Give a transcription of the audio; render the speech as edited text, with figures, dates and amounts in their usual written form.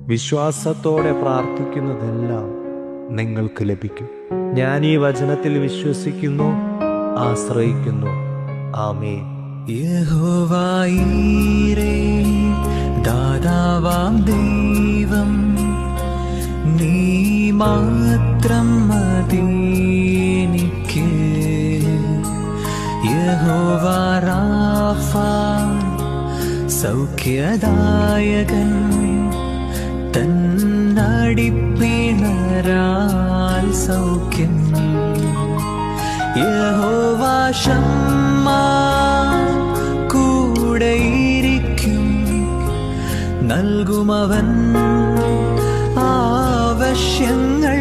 വിശ്വാസത്തോടെ പ്രാർത്ഥിക്കുന്നതെല്ലാം നിങ്ങൾക്ക് ലഭിക്കും. ഞാൻ ഈ വചനത്തിൽ വിശ്വസിക്കുന്നു, ആശ്രയിക്കുന്നു. ആമേൻ. യഹോവ ഈരേ, ദാതാവാം ദൈവം, നീ മാത്രം മതി എനിക്ക്. യഹോവ റാഫ, സൗഖ്യദായകൻ, തന്നടിപ്പിണരാൽ സൗഖ്യം. യഹോവ ശമ്മാ, കൂടെയിരിക്കും, നൽകുമവൻ ആവശ്യങ്ങൾ.